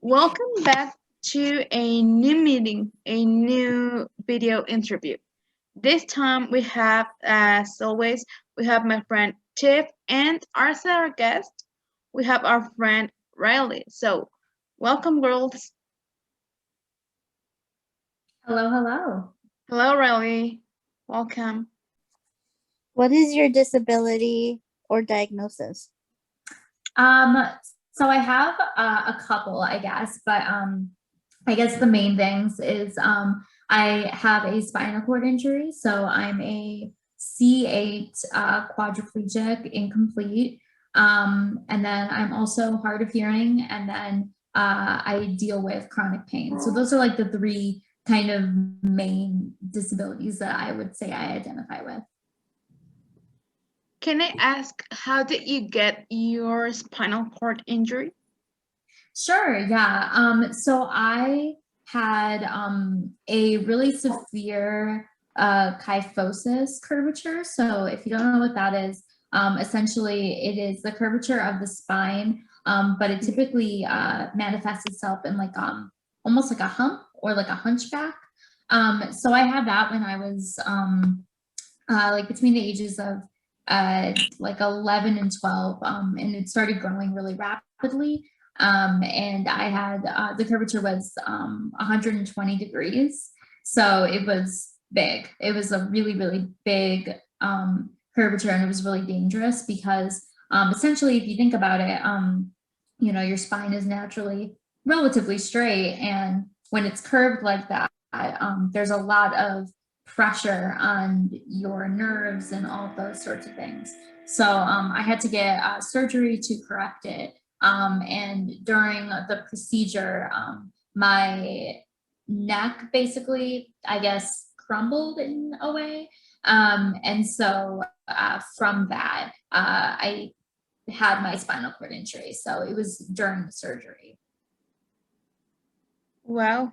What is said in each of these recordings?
Welcome back to a new meeting, a new video interview. This time we have, as always, we have my friend Tiff and as our guest, we have our friend Riley. So, welcome, girls. Hello, hello. Hello, Riley. Welcome. What is your disability or diagnosis? So I have a couple, I guess, but I guess the main things is I have a spinal cord injury, so I'm a C8 quadriplegic incomplete, and then I'm also hard of hearing, and then I deal with chronic pain. So those are like the three kind of main disabilities that I would say I identify with. Can I ask, how did you get your spinal cord injury? Sure, yeah. So I had a really severe kyphosis curvature. So if you don't know what that is, essentially it is the curvature of the spine, but it typically manifests itself in like almost like a hump or like a hunchback. So I had that when I was like between the ages of like 11 and 12, and it started growing really rapidly. And I had the curvature was 120 degrees, so it was big. It was a really, really big curvature, and it was really dangerous because essentially, if you think about it, you know, your spine is naturally relatively straight, and when it's curved like that, there's a lot of pressure on your nerves and all those sorts of things. So I had to get surgery to correct it. And during the procedure, my neck basically, I guess, crumbled in a way. And so from that, I had my spinal cord injury. So it was during the surgery. Wow.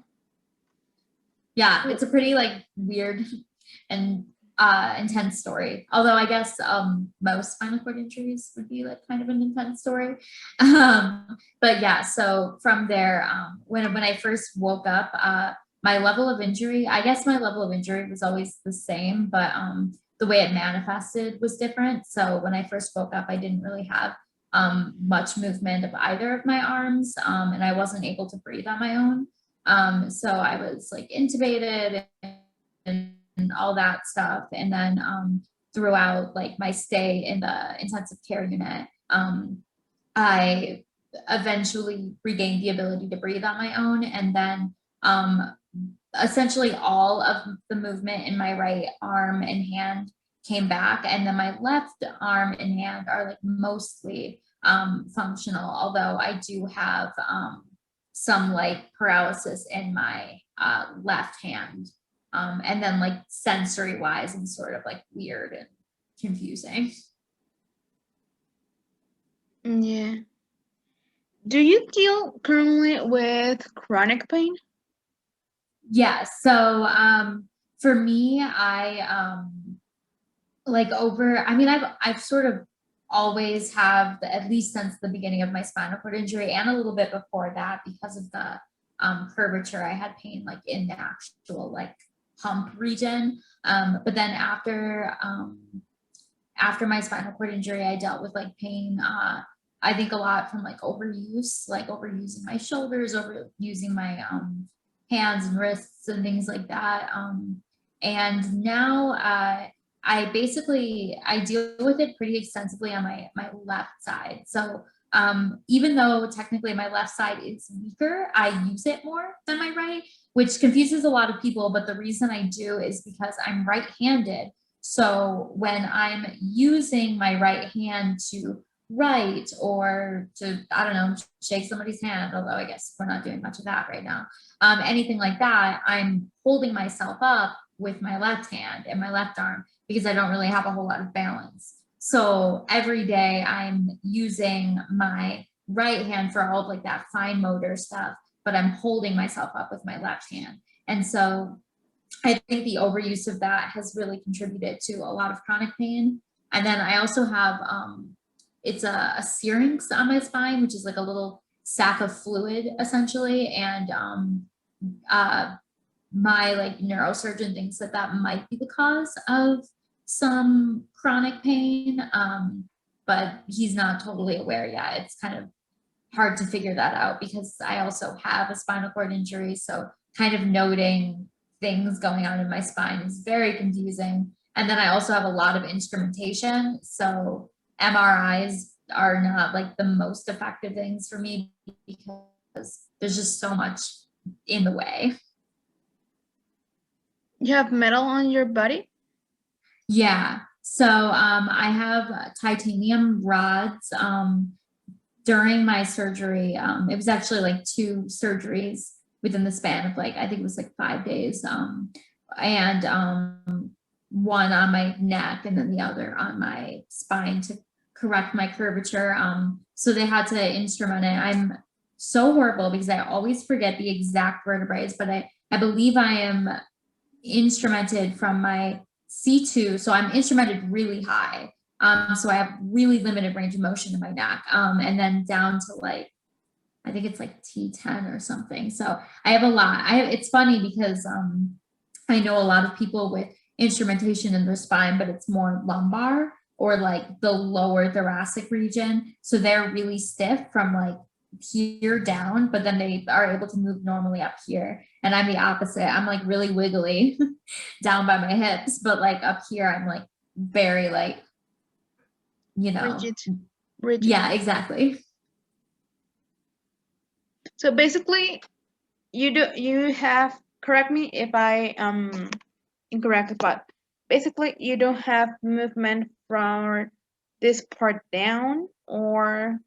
Yeah, it's a pretty like weird and intense story. Although I guess most spinal cord injuries would be like kind of an intense story. But yeah, so from there, when I first woke up, my level of injury, I guess my level of injury was always the same, but the way it manifested was different. So when I first woke up, I didn't really have much movement of either of my arms, and I wasn't able to breathe on my own. So I was like intubated and all that stuff. And then throughout like my stay in the intensive care unit, I eventually regained the ability to breathe on my own. And then essentially all of the movement in my right arm and hand came back. And then my left arm and hand are like mostly functional, although I do have some like paralysis in my left hand. And then like sensory wise and sort of like weird and confusing. Yeah. Do you deal currently with chronic pain? Yeah, so for me, I like I've sort of always have, at least since the beginning of my spinal cord injury and a little bit before that, because of the curvature, I had pain like in the actual like hump region. But then after my spinal cord injury, I dealt with like pain, I think a lot from like overusing my shoulders, overusing my hands and wrists and things like that. And now I deal with it pretty extensively on my left side. So even though technically my left side is weaker, I use it more than my right, which confuses a lot of people. But the reason I do is because I'm right-handed. So when I'm using my right hand to write or to, I don't know, shake somebody's hand, although I guess we're not doing much of that right now, anything like that, I'm holding myself up with my left hand and my left arm because I don't really have a whole lot of balance. So every day I'm using my right hand for all of like that fine motor stuff, but I'm holding myself up with my left hand. And so I think the overuse of that has really contributed to a lot of chronic pain. And then I also have, it's a syrinx on my spine, which is like a little sack of fluid essentially. And my like neurosurgeon thinks that that might be the cause of some chronic pain, but he's not totally aware yet. It's kind of hard to figure that out because I also have a spinal cord injury. So kind of noting things going on in my spine is very confusing. And then I also have a lot of instrumentation. So MRIs are not like the most effective things for me because there's just so much in the way. You have metal on your body? Yeah. So I have titanium rods. During my surgery, it was actually like 2 surgeries within the span of like, I think it was like 5 days. And one on my neck and then the other on my spine to correct my curvature. So they had to instrument it. I'm so horrible because I always forget the exact vertebrae, but I believe I am instrumented from my C2. So I'm instrumented really high. So I have really limited range of motion in my neck. And then down to like, I think it's like T10 or something. So I have a lot. It's funny because I know a lot of people with instrumentation in their spine, but it's more lumbar or like the lower thoracic region. So they're really stiff from like here down, but then they are able to move normally up here. And I'm the opposite. I'm like really wiggly down by my hips, but like up here, I'm like very like, you know, rigid. Yeah, exactly. So basically, you have, correct me if I incorrect, but basically you don't have movement from this part down, or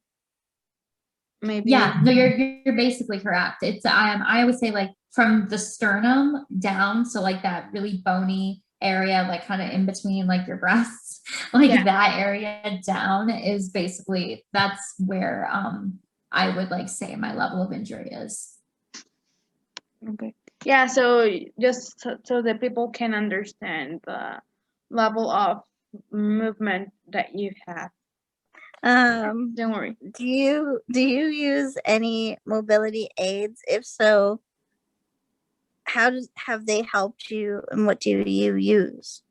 maybe. Yeah, no, you're basically correct. It's I always say like from the sternum down, so like that really bony area, like kind of in between like your breasts, like that area down is basically, that's where I would like say my level of injury is. Okay. Yeah, so just so that people can understand the level of movement that you have. Don't worry. Do you use any mobility aids? If so, have they helped you, and what do you use?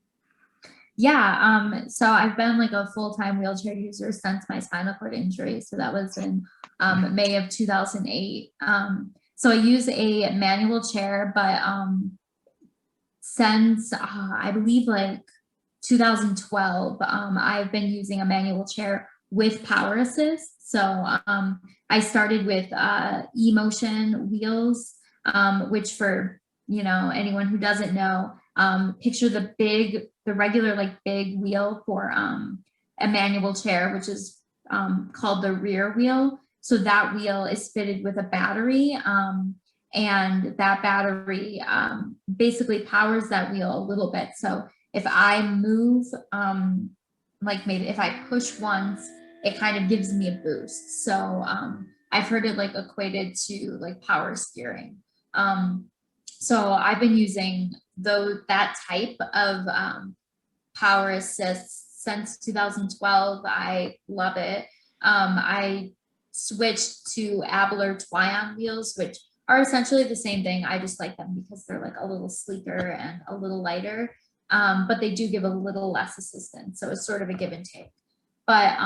Yeah, so I've been like a full-time wheelchair user since my spinal cord injury. So that was in May of 2008. So I use a manual chair, but since I believe like 2012, I've been using a manual chair with power assist. So I started with e-motion wheels, which for, you know, anyone who doesn't know, picture the regular like big wheel for a manual chair, which is called the rear wheel. So that wheel is fitted with a battery, and that battery basically powers that wheel a little bit. So if I move, like maybe if I push once, it kind of gives me a boost. So I've heard it like equated to like power steering. So I've been using that type of power assist since 2012. I love it. I switched to Abler Twion wheels, which are essentially the same thing. I just like them because they're like a little sleeker and a little lighter, but they do give a little less assistance. So it's sort of a give and take. But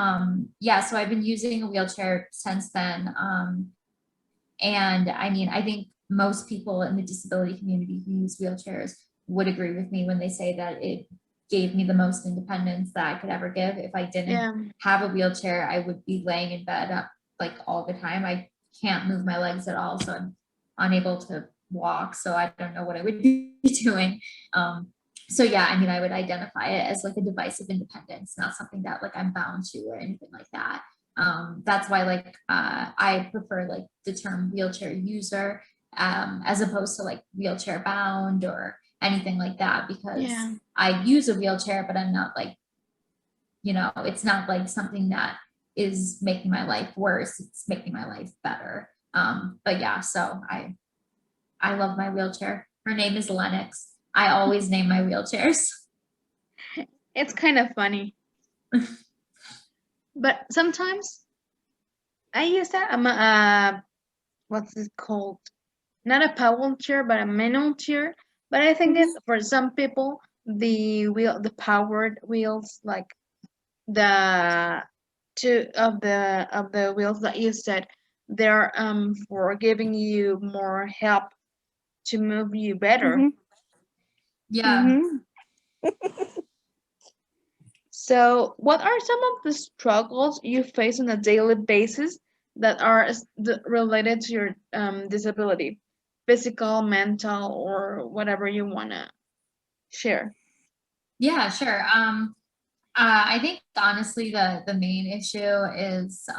yeah, so I've been using a wheelchair since then. And I mean, I think most people in the disability community who use wheelchairs would agree with me when they say that it gave me the most independence that I could ever give. If I didn't have a wheelchair, I would be laying in bed up like all the time. I can't move my legs at all, so I'm unable to walk. So I don't know what I would be doing. So yeah, I mean, I would identify it as like a device of independence, not something that like I'm bound to or anything like that. That's why like I prefer like the term wheelchair user as opposed to like wheelchair bound or anything like that, because I use a wheelchair, but I'm not like, you know, it's not like something that is making my life worse. It's making my life better. But yeah, so I love my wheelchair. Her name is Lennox. I always name my wheelchairs. It's kind of funny. But sometimes I use that. I'm what's it called? Not a power chair, but a manual chair. But I think it for some people the powered wheels, like the two of the wheels that you said, they're for giving you more help to move you better. Mhm. Yeah. Mhm. So, what are some of the struggles you face on a daily basis that are related to your disability, physical, mental, or whatever you wanna share? Yeah, sure. I think honestly the main issue is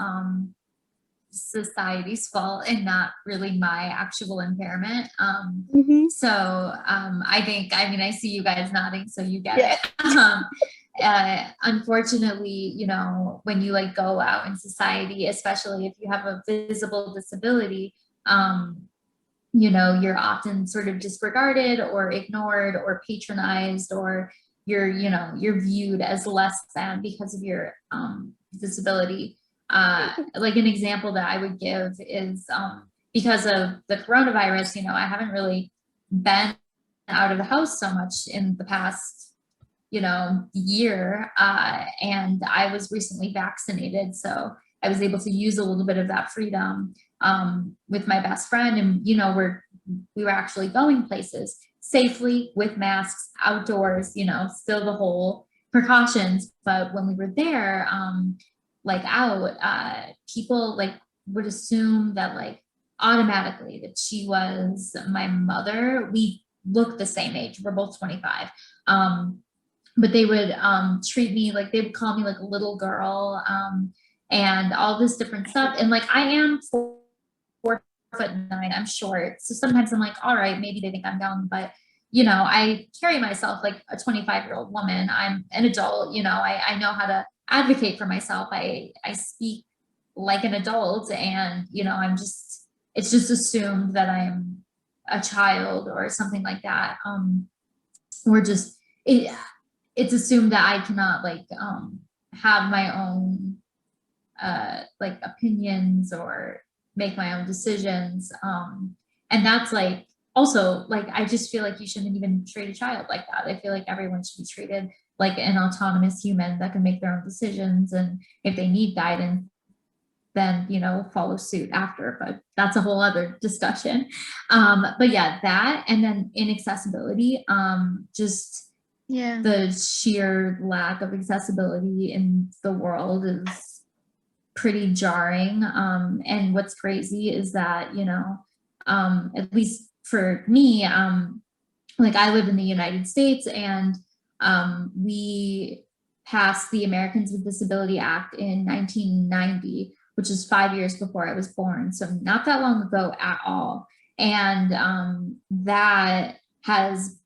society's fault and not really my actual impairment. Mhm. I think, I mean, I see you guys nodding, so you get Yeah. it. Unfortunately, you know, when you like go out in society, especially if you have a visible disability, you know, you're often sort of disregarded or ignored or patronized, or you know, you're viewed as less than because of your disability. Like an example that I would give is because of the coronavirus, you know, I haven't really been out of the house so much in the past, you know, year. And I was recently vaccinated, so I was able to use a little bit of that freedom with my best friend, and you know, we were actually going places safely with masks outdoors, you know, still the whole precautions. But when we were there, like out, people like would assume that like automatically that she was my mother. We look the same age. We're both 25. But they would treat me like, they would call me like a little girl, and all this different stuff. And like, I am 4'9", I'm short. So sometimes I'm like, all right, maybe they think I'm young, but you know, I carry myself like a 25-year-old woman. I'm an adult, you know, I know how to advocate for myself. I speak like an adult, and you know, it's just assumed that I'm a child or something like that. Or just, it's assumed that I cannot like have my own like opinions or make my own decisions. And that's like also like, I just feel like you shouldn't even treat a child like that. I feel like everyone should be treated like an autonomous human that can make their own decisions, and if they need guidance, then you know, follow suit after. But that's a whole other discussion. But yeah, that, and then inaccessibility, just Yeah. the sheer lack of accessibility in the world is pretty jarring. And what's crazy is that, you know, at least for me, like I live in the United States, and we passed the Americans with Disability Act in 1990, which is 5 years before I was born. So not that long ago at all. And that has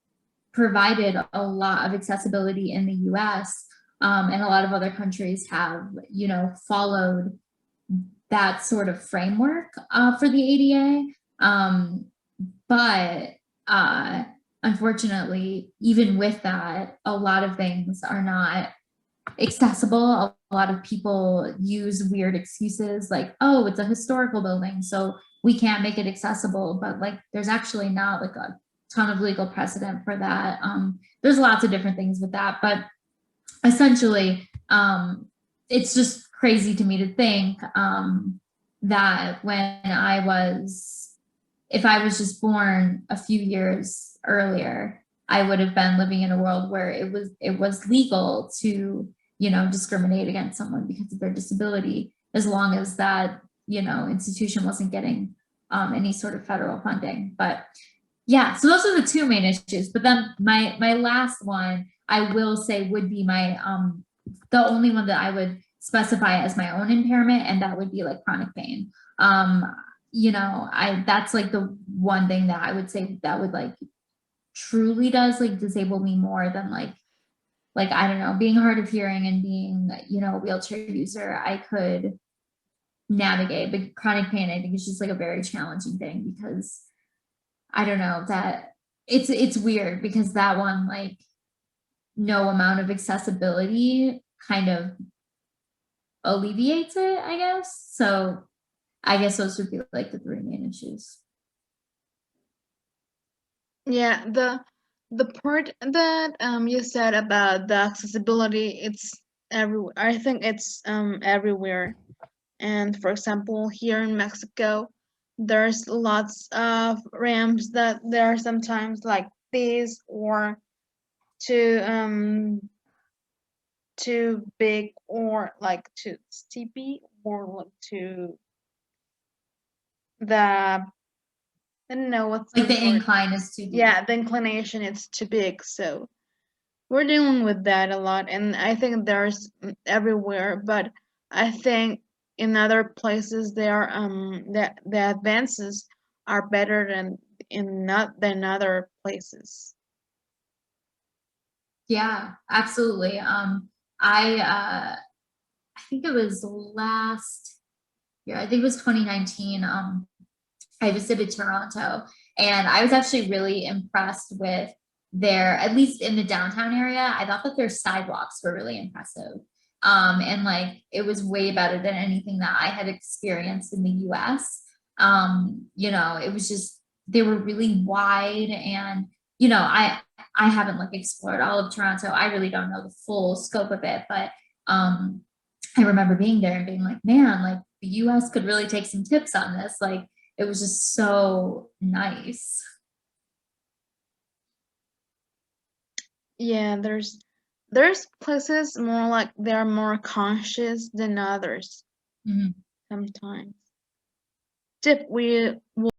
provided a lot of accessibility in the US, and a lot of other countries have, you know, followed that sort of framework for the ADA. But unfortunately, even with that, a lot of things are not accessible. A lot of people use weird excuses like, oh, it's a historical building, so we can't make it accessible. But like, there's actually not like a ton of legal precedent for that. There's lots of different things with that, but essentially, it's just crazy to me to think that when if I was just born a few years earlier, I would have been living in a world where it was legal to, you know, discriminate against someone because of their disability, as long as that, you know, institution wasn't getting any sort of federal funding. But yeah, so those are the two main issues. But then my last one, I will say, would be my the only one that I would specify as my own impairment, and that would be like chronic pain. You know, that's like the one thing that I would say that would like truly does like disable me more than like I don't know, being hard of hearing and being, you know, a wheelchair user, I could navigate. But chronic pain, I think, is just like a very challenging thing, because I don't know, that it's weird, because that one, like, no amount of accessibility kind of alleviates it, I guess. So I guess those would be like the three main issues. Yeah, the part that you said about the accessibility, it's everywhere. I think it's everywhere. And for example, here in Mexico, there's lots of ramps that they are sometimes like this or too too big or like too steepy or like too the I don't know what's Like the the word. incline is too deep. Yeah, the inclination is too big, so we're dealing with that a lot, and I think there's everywhere, but I think in other places there the advances are better than other places. Yeah, absolutely. I think it was last year, I think it was 2019. I visited Toronto, and I was actually really impressed with their, at least in the downtown area, I thought that their sidewalks were really impressive. And like it was way better than anything that I had experienced in the US. You know, it was just, they were really wide, and you know, I haven't like explored all of Toronto. I really don't know the full scope of it, but I remember being there and being like, man, like the US could really take some tips on this. Like it was just so nice. Yeah, there's places more like they're more conscious than others Mhm. sometimes. Tip we will